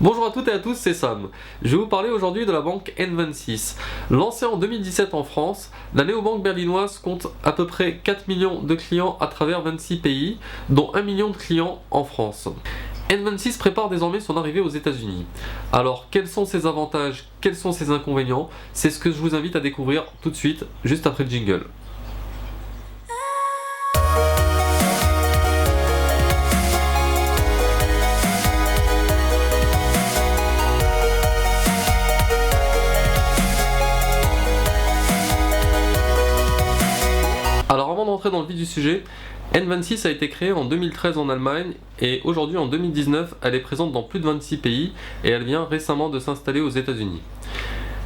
Bonjour à toutes et à tous, c'est Sam. Je vais vous parler aujourd'hui de la banque N26. Lancée en 2017 en France, la néobanque berlinoise compte à peu près 4 millions de clients à travers 26 pays, dont 1 million de clients en France. N26 prépare désormais son arrivée aux États-Unis. Alors, quels sont ses avantages, quels sont ses inconvénients? C'est ce que je vous invite à découvrir tout de suite, juste après le jingle. Alors avant d'entrer dans le vif du sujet, N26 a été créée en 2013 en Allemagne et aujourd'hui en 2019 elle est présente dans plus de 26 pays et elle vient récemment de s'installer aux États-Unis.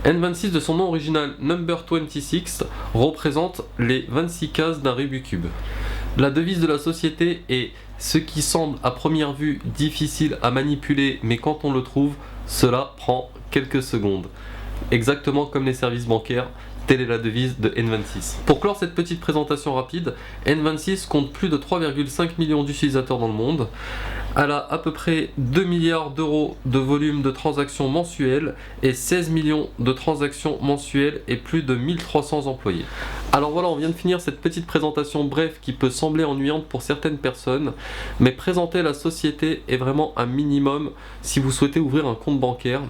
N26 de son nom original Number 26 représente les 26 cases d'un Rubik's Cube. La devise de la société est ce qui semble à première vue difficile à manipuler mais quand on le trouve, cela prend quelques secondes. Exactement comme les services bancaires. Telle est la devise de N26. Pour clore cette petite présentation rapide, N26 compte plus de 3,5 millions d'utilisateurs dans le monde. Elle a à peu près 2 milliards d'euros de volume de transactions mensuelles et 16 millions de transactions mensuelles et plus de 1300 employés. Alors voilà, on vient de finir cette petite présentation brève qui peut sembler ennuyante pour certaines personnes, mais présenter la société est vraiment un minimum si vous souhaitez ouvrir un compte bancaire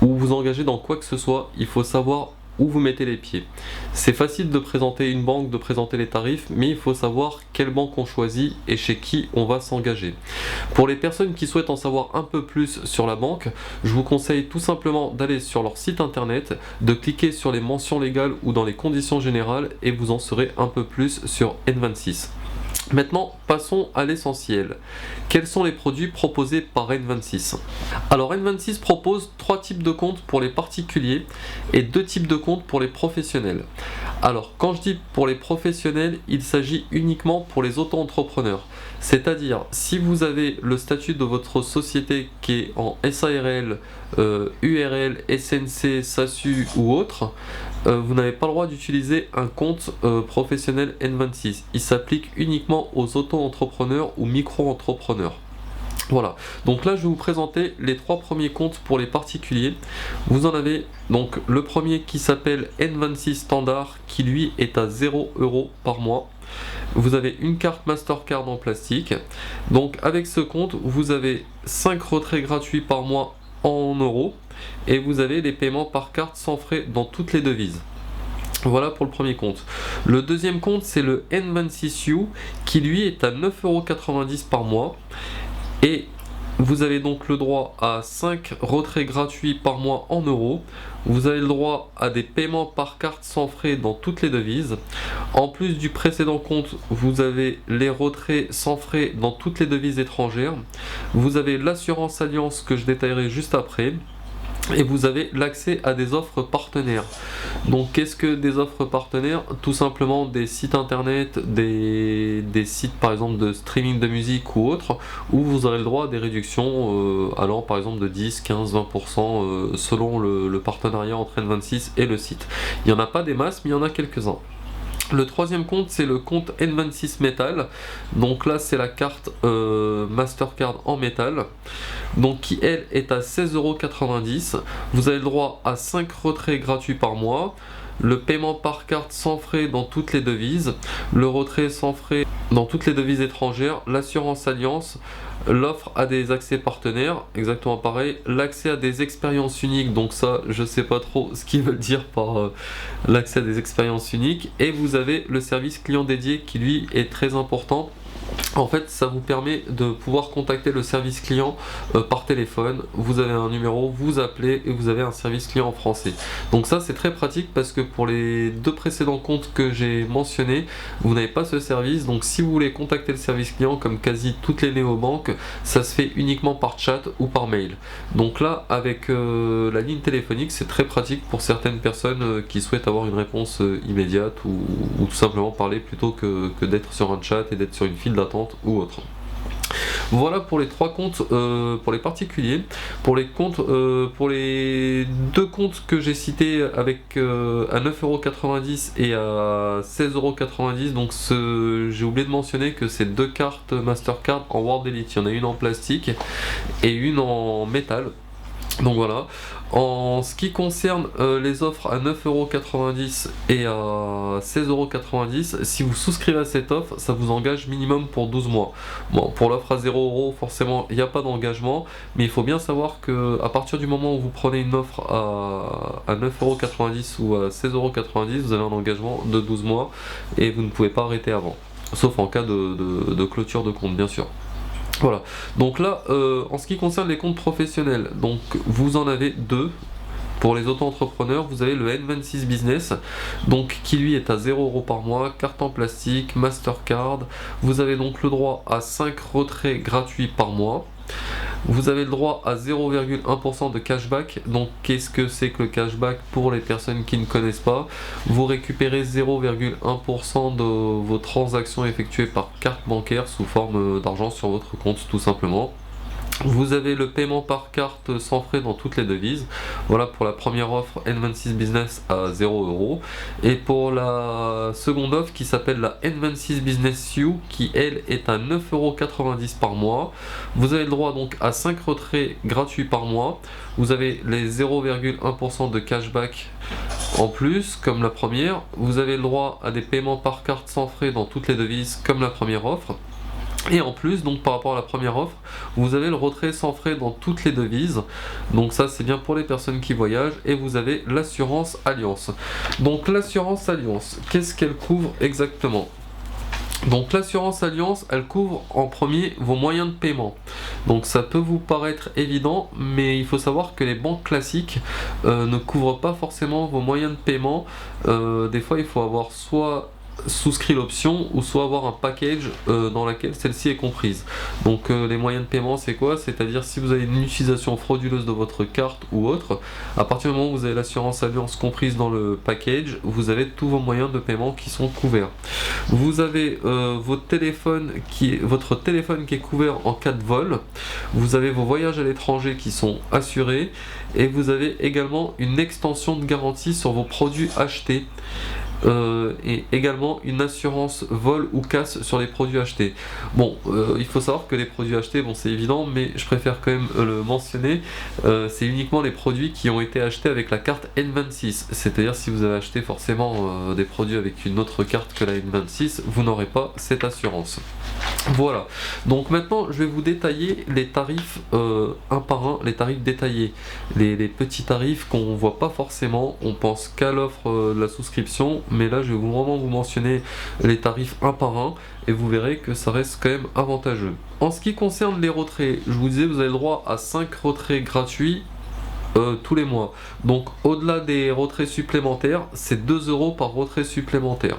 ou vous engager dans quoi que ce soit, il faut savoir où vous mettez les pieds. C'est facile de présenter une banque, de présenter les tarifs, mais il faut savoir quelle banque on choisit et chez qui on va s'engager. Pour les personnes qui souhaitent en savoir un peu plus sur la banque, je vous conseille tout simplement d'aller sur leur site internet, de cliquer sur les mentions légales ou dans les conditions générales et vous en saurez un peu plus sur N26. Maintenant, passons à l'essentiel. Quels sont les produits proposés par N26? Alors N26 propose 3 types de comptes pour les particuliers et 2 types de comptes pour les professionnels. Alors quand je dis pour les professionnels, il s'agit uniquement pour les auto-entrepreneurs. C'est-à-dire si vous avez le statut de votre société qui est en SARL, URL, SNC, SASU ou autre, vous n'avez pas le droit d'utiliser un compte professionnel N26. Il s'applique uniquement aux auto-entrepreneurs ou micro-entrepreneurs. Voilà, donc là je vais vous présenter les 3 premiers comptes pour les particuliers. Vous en avez donc le premier qui s'appelle N26 Standard qui lui est à 0 € par mois. Vous avez une carte Mastercard en plastique. Donc avec ce compte vous avez 5 retraits gratuits par mois en euros et vous avez les paiements par carte sans frais dans toutes les devises. Voilà pour le premier compte. Le deuxième compte c'est le N26U qui lui est à 9,90 € par mois et vous avez donc le droit à 5 retraits gratuits par mois en euros. Vous avez le droit à des paiements par carte sans frais dans toutes les devises. En plus du précédent compte, vous avez les retraits sans frais dans toutes les devises étrangères. Vous avez l'assurance alliance que je détaillerai juste après. Et vous avez l'accès à des offres partenaires. Donc qu'est-ce que des offres partenaires? Tout simplement des sites internet, des sites par exemple de streaming de musique ou autre, où vous aurez le droit à des réductions allant par exemple de 10, 15, 20% selon le partenariat entre N26 et le site. Il n'y en a pas des masses mais il y en a quelques-uns. Le troisième compte c'est le compte N26 Metal, donc là c'est la carte Mastercard en métal, donc qui elle est à 16,90 €. Vous avez le droit à 5 retraits gratuits par mois, le paiement par carte sans frais dans toutes les devises, le retrait sans frais dans toutes les devises étrangères, l'assurance alliance, l'offre à des accès partenaires, exactement pareil, l'accès à des expériences uniques, donc ça je sais pas trop ce qu'ils veulent dire par l'accès à des expériences uniques, et vous avez le service client dédié qui lui est très important. En fait, ça vous permet de pouvoir contacter le service client par téléphone. Vous avez un numéro, vous appelez et vous avez un service client en français. Donc ça, c'est très pratique parce que pour les 2 précédents comptes que j'ai mentionnés, vous n'avez pas ce service. Donc si vous voulez contacter le service client, comme quasi toutes les néobanques, ça se fait uniquement par chat ou par mail. Donc là, avec la ligne téléphonique, c'est très pratique pour certaines personnes qui souhaitent avoir une réponse immédiate ou tout simplement parler plutôt que d'être sur un chat et d'être sur une file d'attente ou autre. Voilà pour les 3 comptes pour les particuliers. Pour les comptes, pour les 2 comptes que j'ai cités avec à 9,90 € et à 16,90 €, donc j'ai oublié de mentionner que c'est 2 cartes Mastercard en World Elite. Il y en a une en plastique et une en métal. Donc voilà, en ce qui concerne les offres à 9,90€ et à 16,90€, si vous souscrivez à cette offre, ça vous engage minimum pour 12 mois. Bon, pour l'offre à 0€, forcément, il n'y a pas d'engagement, mais il faut bien savoir que à partir du moment où vous prenez une offre à 9,90€ ou à 16,90€, vous avez un engagement de 12 mois et vous ne pouvez pas arrêter avant, sauf en cas de clôture de compte, bien sûr. Voilà, donc là, en ce qui concerne les comptes professionnels, donc vous en avez deux. Pour les auto-entrepreneurs, vous avez le N26 Business, donc qui lui est à 0€ par mois, carte en plastique, Mastercard. Vous avez donc le droit à 5 retraits gratuits par mois. Vous avez le droit à 0,1% de cashback. Donc qu'est-ce que c'est que le cashback pour les personnes qui ne connaissent pas? Vous récupérez 0,1% de vos transactions effectuées par carte bancaire sous forme d'argent sur votre compte, tout simplement. Vous avez le paiement par carte sans frais dans toutes les devises. Voilà pour la première offre N26 Business à 0€. Et pour la seconde offre qui s'appelle la N26 Business U, qui elle est à 9,90€ par mois. Vous avez le droit donc à 5 retraits gratuits par mois. Vous avez les 0,1% de cashback en plus, comme la première. Vous avez le droit à des paiements par carte sans frais dans toutes les devises, comme la première offre. Et en plus, donc par rapport à la première offre, vous avez le retrait sans frais dans toutes les devises. Donc ça c'est bien pour les personnes qui voyagent. Et vous avez l'assurance Alliance. Donc l'assurance Alliance, qu'est-ce qu'elle couvre exactement? Donc l'assurance Alliance, elle couvre en premier vos moyens de paiement. Donc ça peut vous paraître évident, mais il faut savoir que les banques classiques ne couvrent pas forcément vos moyens de paiement. Des fois il faut avoir soit souscrit l'option ou soit avoir un package dans lequel celle-ci est comprise. Donc les moyens de paiement c'est quoi? C'est-à-dire si vous avez une utilisation frauduleuse de votre carte ou autre, à partir du moment où vous avez l'assurance Alliance comprise dans le package, vous avez tous vos moyens de paiement qui sont couverts. Vous avez votre téléphone qui est couvert en cas de vol. Vous avez vos voyages à l'étranger qui sont assurés et vous avez également une extension de garantie sur vos produits achetés. Et également une assurance vol ou casse sur les produits achetés. Bon, il faut savoir que les produits achetés, bon c'est évident, mais je préfère quand même le mentionner, c'est uniquement les produits qui ont été achetés avec la carte N26, c'est-à-dire si vous avez acheté forcément des produits avec une autre carte que la N26, vous n'aurez pas cette assurance. Voilà, donc maintenant je vais vous détailler les tarifs un par un, les tarifs détaillés, les petits tarifs qu'on ne voit pas forcément, on pense qu'à l'offre de la souscription, mais là je vais vraiment vous mentionner les tarifs un par un et vous verrez que ça reste quand même avantageux. En ce qui concerne les retraits, je vous disais vous avez le droit à 5 retraits gratuits tous les mois. Donc au-delà des retraits supplémentaires, c'est 2€ par retrait supplémentaire.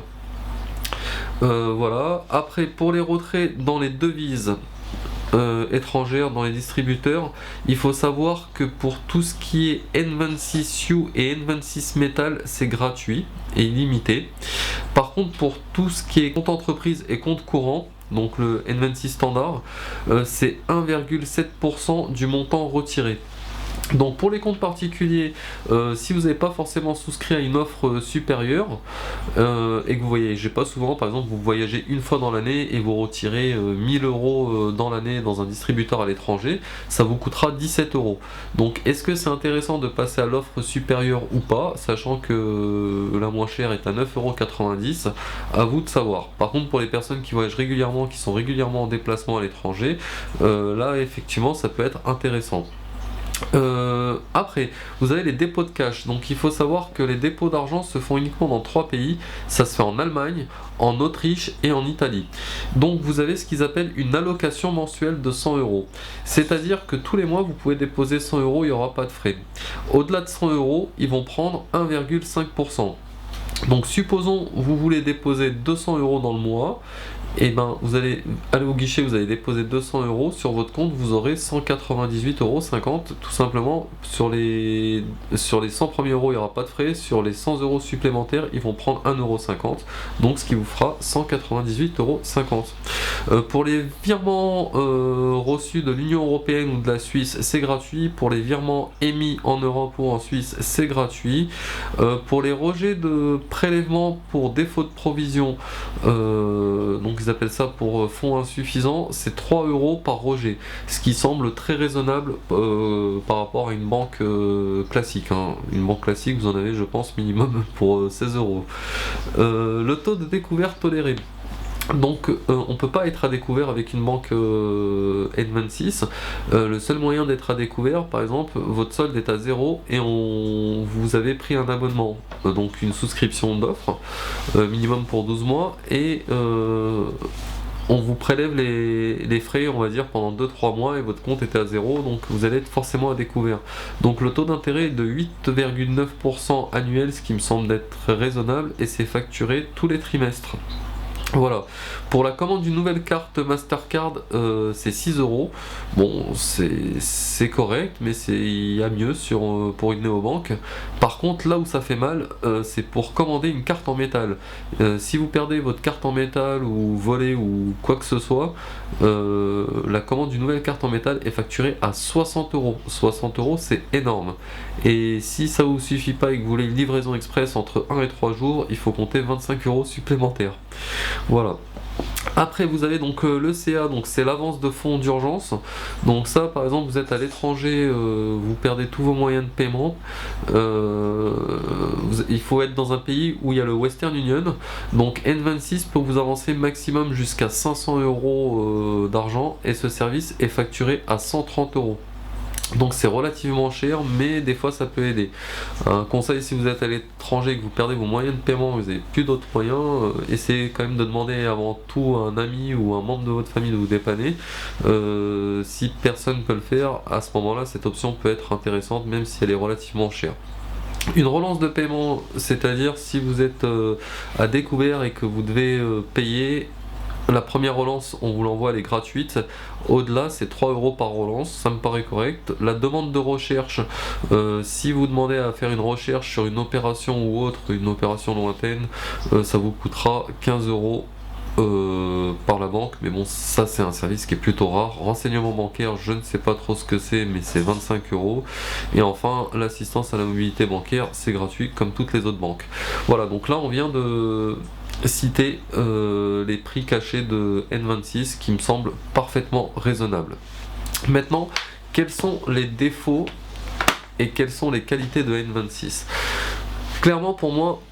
Voilà. Après pour les retraits dans les devises étrangères, dans les distributeurs, il faut savoir que pour tout ce qui est N26U et N26 Metal, c'est gratuit et illimité. Par contre pour tout ce qui est compte entreprise et compte courant, donc le N26 standard, c'est 1,7% du montant retiré. Donc pour les comptes particuliers, si vous n'avez pas forcément souscrit à une offre supérieure et que vous voyagez pas souvent, par exemple vous voyagez une fois dans l'année et vous retirez 1000€ dans l'année dans un distributeur à l'étranger, ça vous coûtera 17€. Donc est-ce que c'est intéressant de passer à l'offre supérieure ou pas, sachant que la moins chère est à 9,90€, à vous de savoir. Par contre pour les personnes qui voyagent régulièrement, qui sont régulièrement en déplacement à l'étranger, là effectivement ça peut être intéressant. Après, vous avez les dépôts de cash. Donc il faut savoir que les dépôts d'argent se font uniquement dans 3 pays. Ça se fait en Allemagne, en Autriche et en Italie. Donc vous avez ce qu'ils appellent une allocation mensuelle de 100€. C'est-à-dire que tous les mois vous pouvez déposer 100€, il n'y aura pas de frais. Au-delà de 100€, ils vont prendre 1,5%. Donc supposons vous voulez déposer 200€ dans le mois, et ben vous allez aller au guichet, vous allez déposer 200€ sur votre compte, vous aurez 198,50€, tout simplement. Sur les 100 premiers euros il n'y aura pas de frais, sur les 100€ supplémentaires ils vont prendre 1,50€, donc ce qui vous fera 198,50€. Pour les virements reçus de l'Union Européenne ou de la Suisse, c'est gratuit. Pour les virements émis en Europe ou en Suisse, c'est gratuit. Pour les rejets de prélèvements pour défaut de provision, donc qu'ils appellent ça pour fonds insuffisants, c'est 3 € par rejet, ce qui semble très raisonnable par rapport à une banque classique, hein. Une banque classique, vous en avez je pense minimum pour 16 €. Le taux de découverte toléré. Donc on peut pas être à découvert avec une banque N26. Le seul moyen d'être à découvert, par exemple, votre solde est à 0 et vous avez pris un abonnement, donc une souscription d'offre, minimum pour 12 mois, et on vous prélève les frais, on va dire, pendant 2-3 mois et votre compte était à 0, donc vous allez être forcément à découvert. Donc le taux d'intérêt est de 8,9% annuel, ce qui me semble être raisonnable, et c'est facturé tous les trimestres. Voilà, pour la commande d'une nouvelle carte Mastercard, c'est 6 €. Bon, c'est correct, mais il y a mieux pour une néobanque. Par contre, là où ça fait mal, c'est pour commander une carte en métal. Si vous perdez votre carte en métal ou volez ou quoi que ce soit, la commande d'une nouvelle carte en métal est facturée à 60 €. 60 €, c'est énorme. Et si ça vous suffit pas et que vous voulez une livraison express entre 1 et 3 jours, il faut compter 25 € supplémentaires. Voilà. Après vous avez donc le CA, donc c'est l'avance de fonds d'urgence. Donc ça, par exemple, vous êtes à l'étranger, vous perdez tous vos moyens de paiement, il faut être dans un pays où il y a le Western Union. Donc N26 peut vous avancer maximum jusqu'à 500 € d'argent, et ce service est facturé à 130 €. Donc c'est relativement cher, mais des fois ça peut aider. Un conseil, si vous êtes à l'étranger et que vous perdez vos moyens de paiement, vous n'avez plus d'autres moyens, essayez quand même de demander avant tout à un ami ou un membre de votre famille de vous dépanner. Si personne ne peut le faire, à ce moment-là, cette option peut être intéressante, même si elle est relativement chère. Une relance de paiement, c'est-à-dire si vous êtes à découvert et que vous devez payer, la première relance, on vous l'envoie, elle est gratuite. Au-delà, c'est 3 € par relance, ça me paraît correct. La demande de recherche, si vous demandez à faire une recherche sur une opération ou autre, une opération lointaine, ça vous coûtera 15 € par la banque, mais bon, ça c'est un service qui est plutôt rare. Renseignement bancaire, je ne sais pas trop ce que c'est, mais c'est 25 €. Et enfin, l'assistance à la mobilité bancaire, c'est gratuit comme toutes les autres banques. Voilà, donc là on vient de citer les prix cachés de N26 qui me semblent parfaitement raisonnables. Maintenant, quels sont les défauts et quelles sont les qualités de N26? Clairement, pour moi,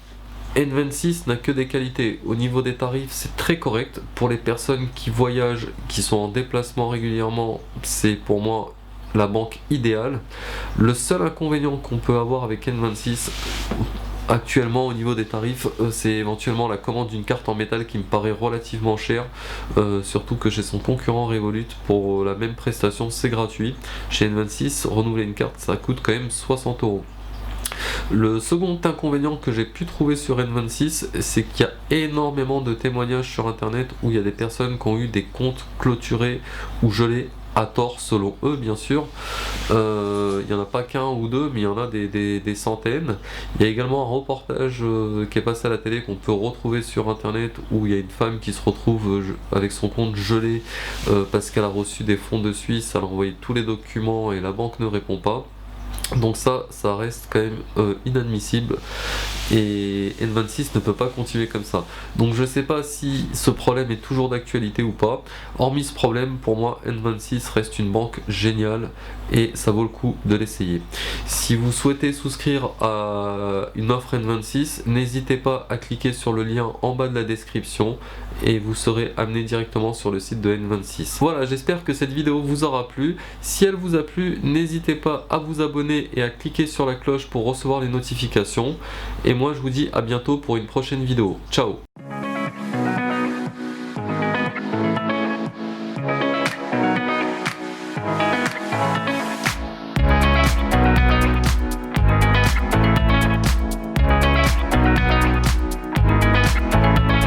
N26 n'a que des qualités. Au niveau des tarifs, c'est très correct. Pour les personnes qui voyagent, qui sont en déplacement régulièrement, c'est pour moi la banque idéale. Le seul inconvénient qu'on peut avoir avec N26 actuellement au niveau des tarifs, c'est éventuellement la commande d'une carte en métal qui me paraît relativement chère, surtout que chez son concurrent Revolut, pour la même prestation, c'est gratuit. Chez N26, renouveler une carte, ça coûte quand même 60 €. Le second inconvénient que j'ai pu trouver sur N26, c'est qu'il y a énormément de témoignages sur internet où il y a des personnes qui ont eu des comptes clôturés ou gelés à tort, selon eux bien sûr. Il n'y en a pas qu'un ou deux, mais il y en a des centaines. Il y a également un reportage qui est passé à la télé qu'on peut retrouver sur internet, où il y a une femme qui se retrouve avec son compte gelé parce qu'elle a reçu des fonds de Suisse, elle a envoyé tous les documents et la banque ne répond pas. Donc ça reste quand même inadmissible, et N26 ne peut pas continuer comme ça. Donc je sais pas si ce problème est toujours d'actualité ou pas. Hormis ce problème, pour moi N26 reste une banque géniale et ça vaut le coup de l'essayer. Si vous souhaitez souscrire à une offre N26, n'hésitez pas à cliquer sur le lien en bas de la description et vous serez amené directement sur le site de N26. Voilà, j'espère que cette vidéo vous aura plu. Si elle vous a plu, n'hésitez pas à vous abonner et à cliquer sur la cloche pour recevoir les notifications. Et moi je vous dis à bientôt pour une prochaine vidéo. Ciao!